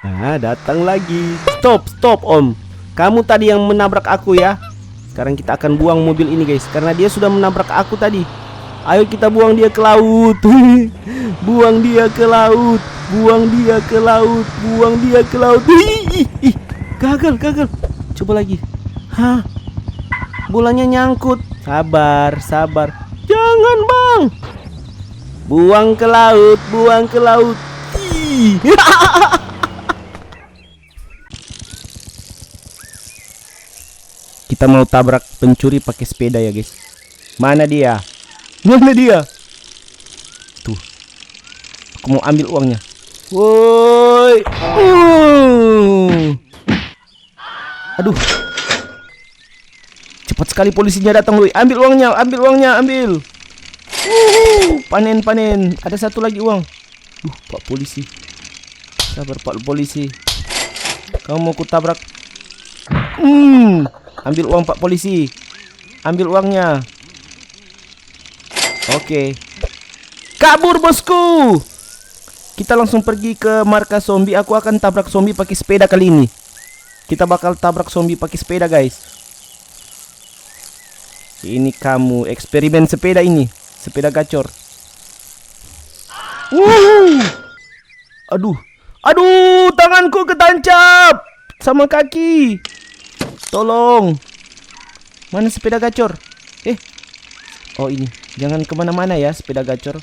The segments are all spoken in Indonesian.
Ah, datang lagi. Stop, Om. Kamu tadi yang menabrak aku ya. Sekarang kita akan buang mobil ini, guys, karena dia sudah menabrak aku tadi. Ayo kita buang dia ke laut. Buang dia ke laut. Buang dia ke laut. Buang dia ke laut. Ih, gagal. Coba lagi. Hah? Bolanya nyangkut. Sabar. Jangan, Bang. Buang ke laut. Ih. Kita mau tabrak pencuri pakai sepeda ya, guys. Mana dia? Tuh. Aku mau ambil uangnya. Woi. Aduh. Cepat sekali polisinya datang, woi. Ambil uangnya. Panen. Ada satu lagi uang. Pak polisi. Sabar, Pak polisi. Kamu mau kutabrak? Ambil uang, Pak polisi. Ambil uangnya. Oke. Kabur, bosku. Kita langsung pergi ke markas zombie. Aku akan tabrak zombie pakai sepeda kali ini. Kita bakal tabrak zombie pakai sepeda, guys. Ini kamu eksperimen sepeda ini. Sepeda gacor. Aduh, tanganku ketancap sama kaki. Tolong. Mana sepeda gacor? Oh ini. Jangan kemana-mana ya sepeda gacor.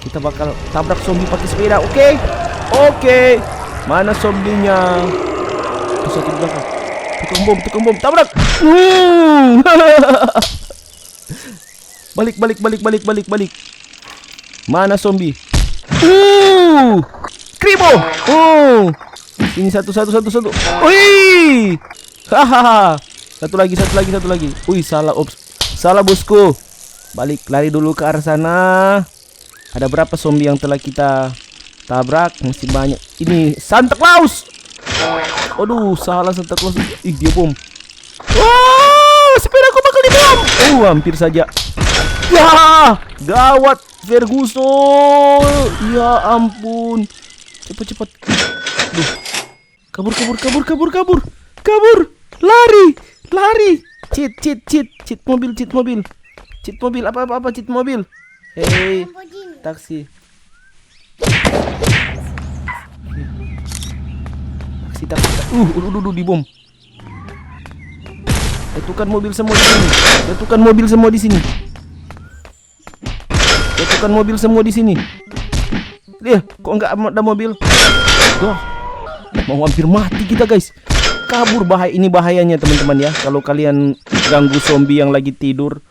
Kita bakal tabrak zombie pakai sepeda. Oke. Mana zombinya? Satu di belakang. Tukang bom. Tabrak. Balik. Mana zombie? Kribo. Ini satu. Wih. Hahaha. Satu lagi. Wih, salah, ops. Salah, bosku. Balik, lari dulu ke arah sana. Ada berapa zombie yang telah kita tabrak? Masih banyak. Ini Santa Claus. Aduh, salah Santa Claus. Ih, dia bom. Wah, sepedaku bakal dibom. Hampir saja. Ya, gawat Ferguson. Ya ampun. Cepat. Duh. Kabur. Lari. Cheat mobil. Cheat mobil apa cheat mobil. Hei, taksi. Dibom. Jatuhkan mobil semua di sini. Lihat, kok enggak ada mobil? Wah, mau hampir mati kita, guys. Kabur, ini bahayanya teman-teman ya. Kalau kalian ganggu zombie yang lagi tidur,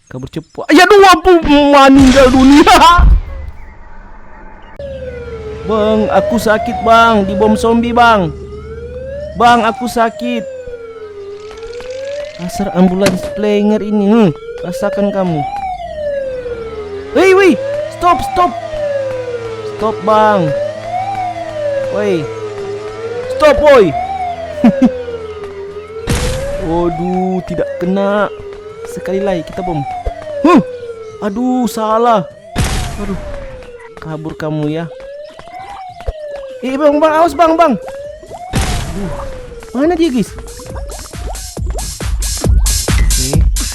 kabur cepat. Ya aduh, meninggal dunia. Bang, aku sakit, Bang. Dibom zombie, Bang. Bang, aku sakit. Dasar ambulans player ini. Rasakan kamu. Woi. Stop, Bang. Woi. Stop, woi. Waduh, tidak kena. Sekali lagi kita bom. Aduh, salah. Aduh. Kabur kamu ya. Bang, awas, Bang. Mana dia, guys?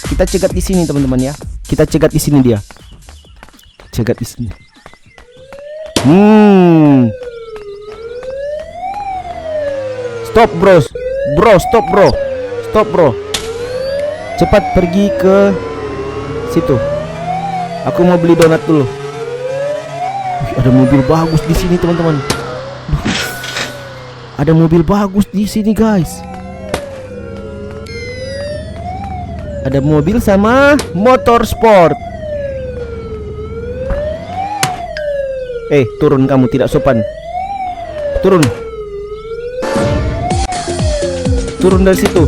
Kita cegat di sini, teman-teman ya. Kita cegat di sini dia. Cegat di sini. Stop, bro. Stop, bro. Cepat pergi ke situ. Aku mau beli donat dulu. Ada mobil bagus di sini, teman-teman. Ada mobil bagus di sini, guys. Ada mobil sama motor sport. Turun kamu, tidak sopan. Turun dari situ.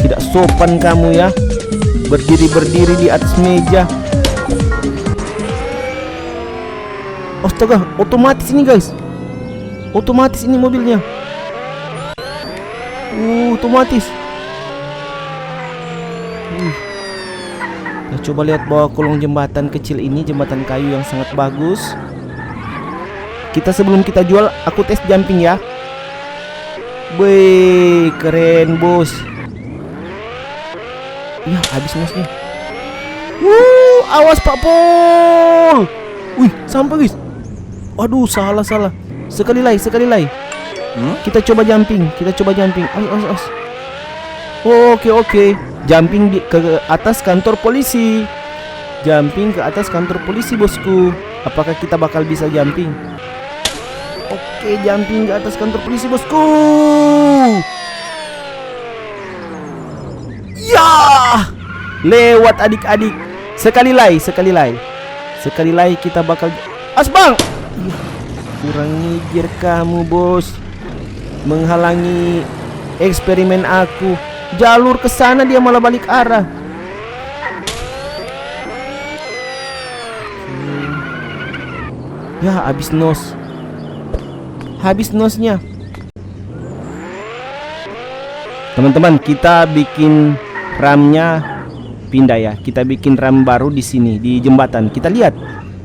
Tidak sopan kamu ya. Berdiri di atas meja. Astaga, otomatis ini, guys. Otomatis ini mobilnya. Otomatis. Nah, coba lihat bawah kolong jembatan kecil ini, jembatan kayu yang sangat bagus. sebelum kita jual, aku tes jumping ya. Wih, keren bos. Ya, habis nosnya. Awas Pak Pol. Wih, sampai guys. Aduh, salah. Sekali lagi. Kita coba jumping. Awas. Oke. Jumping ke atas kantor polisi. Bosku. Apakah kita bakal bisa jumping? Oke, jumping ke atas kantor polisi bosku. Ya, lewat adik-adik. Sekali lagi kita bakal asbang. Kurang ngijir kamu bos, menghalangi eksperimen aku. Jalur ke sana dia malah balik arah. Ya, habis nosnya. Teman-teman, kita bikin ramnya pindah ya. Kita bikin ram baru di sini di jembatan. Kita lihat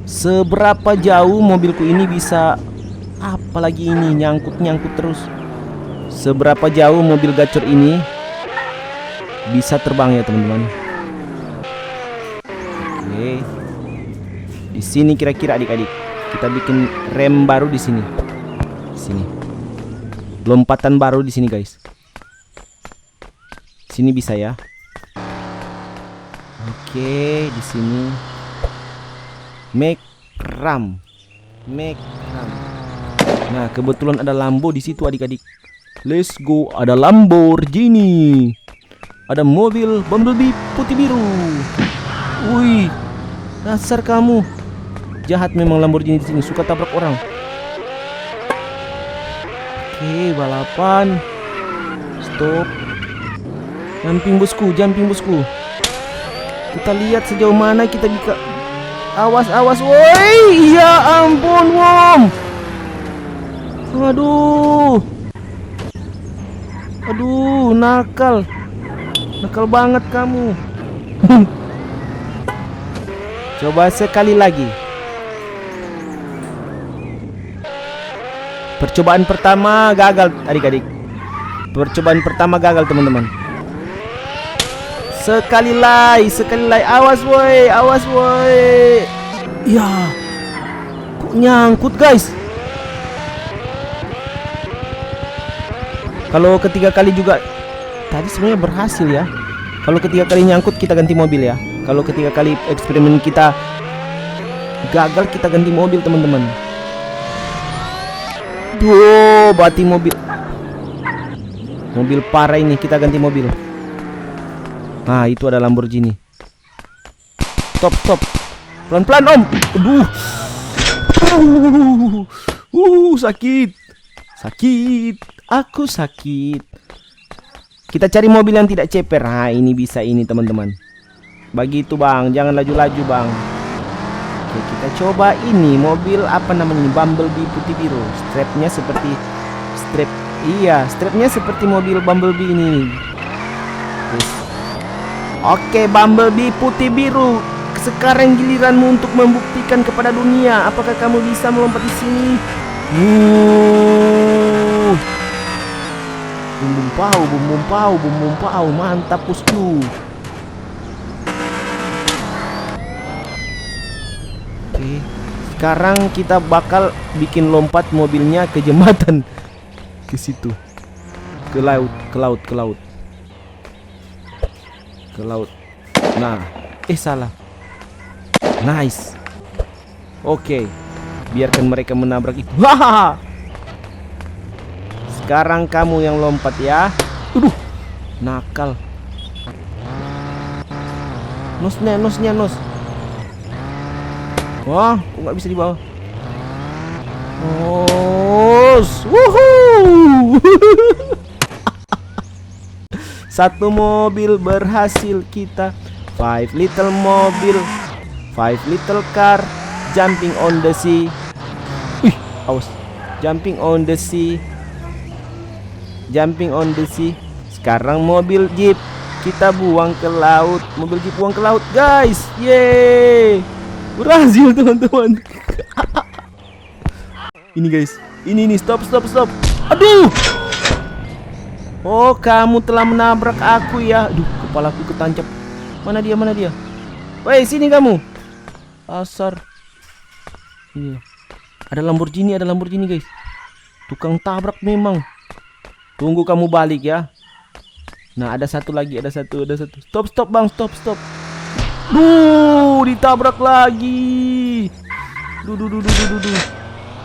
seberapa jauh mobilku ini bisa, apalagi ini nyangkut terus. Seberapa jauh mobil gacor ini bisa terbang ya teman-teman. Oke. Di sini kira-kira adik-adik kita bikin rem baru di sini. Lompatan baru di sini guys. Sini bisa ya. Oke, di sini make ram. Nah, kebetulan ada Lambo di situ adik-adik. Let's go, ada Lamborghini. Ada mobil Bumblebee putih biru. Wih, dasar kamu. Jahat memang Lamborghini di sini, suka tabrak orang. Oke, balapan. Stop. Jumping bosku. Kita lihat sejauh mana kita bisa. Awas, woi, ya ampun, Wom. Aduh, nakal banget kamu. Coba sekali lagi. Percobaan pertama gagal adik-adik. Teman-teman. Sekali lagi. Awas woi. Ya, kok nyangkut guys. Kalau ketiga kali juga tadi sebenarnya berhasil ya. Kalau ketiga kali nyangkut kita ganti mobil ya. Kalau ketiga kali eksperimen kita gagal kita ganti mobil teman-teman. Duh, bati mobil parah ini, kita ganti mobil. Nah, itu ada Lamborghini. Stop. Pelan-pelan om. Aduh. Sakit. Aku sakit. Kita cari mobil yang tidak ceper. Nah, ini bisa ini teman-teman. Begitu bang, jangan laju-laju bang. Oke, kita coba ini mobil apa namanya, Bumblebee putih biru. Strapnya seperti mobil Bumblebee ini. Oke, Bumblebee putih biru. Sekarang giliranmu untuk membuktikan kepada dunia apakah kamu bisa melompat di sini. Bum bum pau, mantap bosku. Oke, sekarang kita bakal bikin lompat mobilnya ke jembatan, ke situ, ke laut. Nah, salah. Nice. Oke, biarkan mereka menabrak itu. Hahaha. Sekarang kamu yang lompat ya. Nakal. Nosnya. Wah, kok nggak bisa dibawa? Wuhuu. Satu mobil berhasil kita. 5 little mobil, 5 little car, jumping on the sea. Awas. Jumping on the sea. Sekarang mobil jeep kita buang ke laut. Mobil jeep buang ke laut, guys. Yeay. Berhasil teman-teman. Ini guys. Ini stop. Aduh. Oh, kamu telah menabrak aku ya. Aduh, kepalaku ketancap. Mana dia? Woi, sini kamu. Asar. Iya. Ada Lamborghini guys. Tukang tabrak memang. Tunggu kamu balik ya. Nah, ada satu lagi, ada satu. Stop bang, stop. Ditabrak lagi. Duh.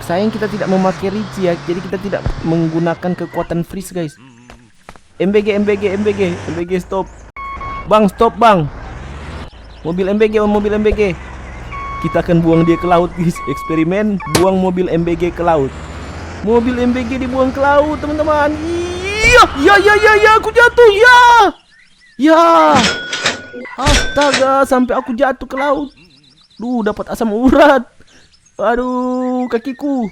Sayang kita tidak memakai Ricci ya, jadi kita tidak menggunakan kekuatan freeze guys. MBG, stop. Bang, stop bang. Mobil MBG. Kita akan buang dia ke laut guys. Eksperimen buang mobil MBG ke laut. Mobil MBG dibuang ke laut teman-teman. Iya, aku jatuh ya. Astaga, sampai aku jatuh ke laut. Dapat asam urat. Aduh, kakiku.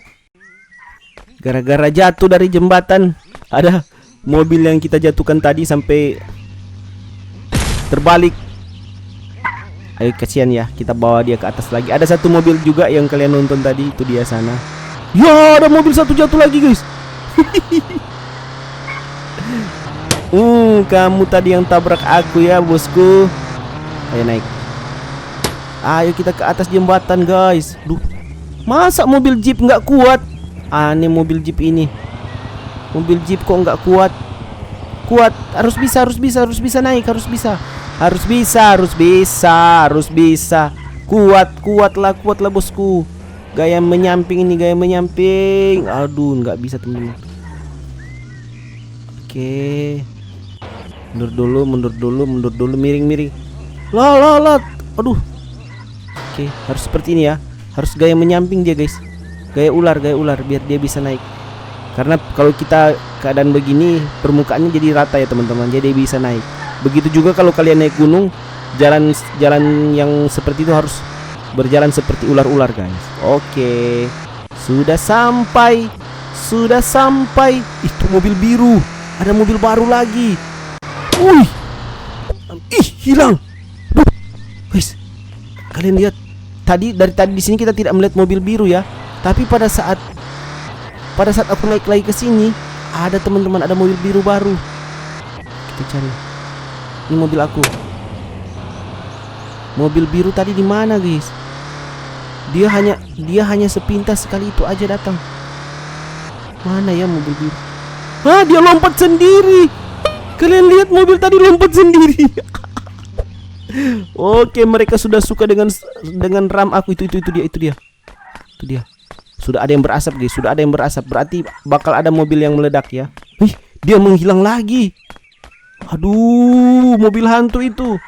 Gara-gara jatuh dari jembatan. Ada mobil yang kita jatuhkan tadi sampai terbalik. Ayo, kasihan ya, kita bawa dia ke atas lagi. Ada satu mobil juga yang kalian nonton tadi, itu dia sana. Ya, ada mobil satu jatuh lagi guys. Kamu tadi yang tabrak aku ya bosku. Ayo naik. Ayo kita ke atas jembatan guys. Masa mobil jeep nggak kuat? Aneh mobil jeep ini. Mobil jeep kok nggak kuat? Harus bisa naik, harus bisa. Kuatlah bosku. Gaya menyamping. Aduh, nggak bisa teman-teman. Oke. Mundur dulu, miring. Lah. Aduh. Oke, harus seperti ini ya. Harus gaya menyamping dia guys. Gaya ular biar dia bisa naik. Karena kalau kita keadaan begini, permukaannya jadi rata ya teman-teman. Jadi dia bisa naik. Begitu juga kalau kalian naik gunung, jalan yang seperti itu harus berjalan seperti ular-ular guys. Oke. Sudah sampai. Itu mobil biru. Ada mobil baru lagi. Hilang. Guys, kalian lihat dari tadi di sini kita tidak melihat mobil biru ya. Tapi pada saat aku naik lagi ke sini, ada teman-teman, ada mobil biru baru. Kita cari. Ini mobil aku. Mobil biru tadi di mana, guys? Dia hanya sepintas sekali itu aja datang. Mana ya mobil biru? Dia lompat sendiri. Kalian lihat mobil tadi lompat sendiri. Oke, mereka sudah suka dengan RAM aku. Itu dia. Sudah ada yang berasap guys. Berarti bakal ada mobil yang meledak ya. Dia menghilang lagi. Aduh, mobil hantu itu.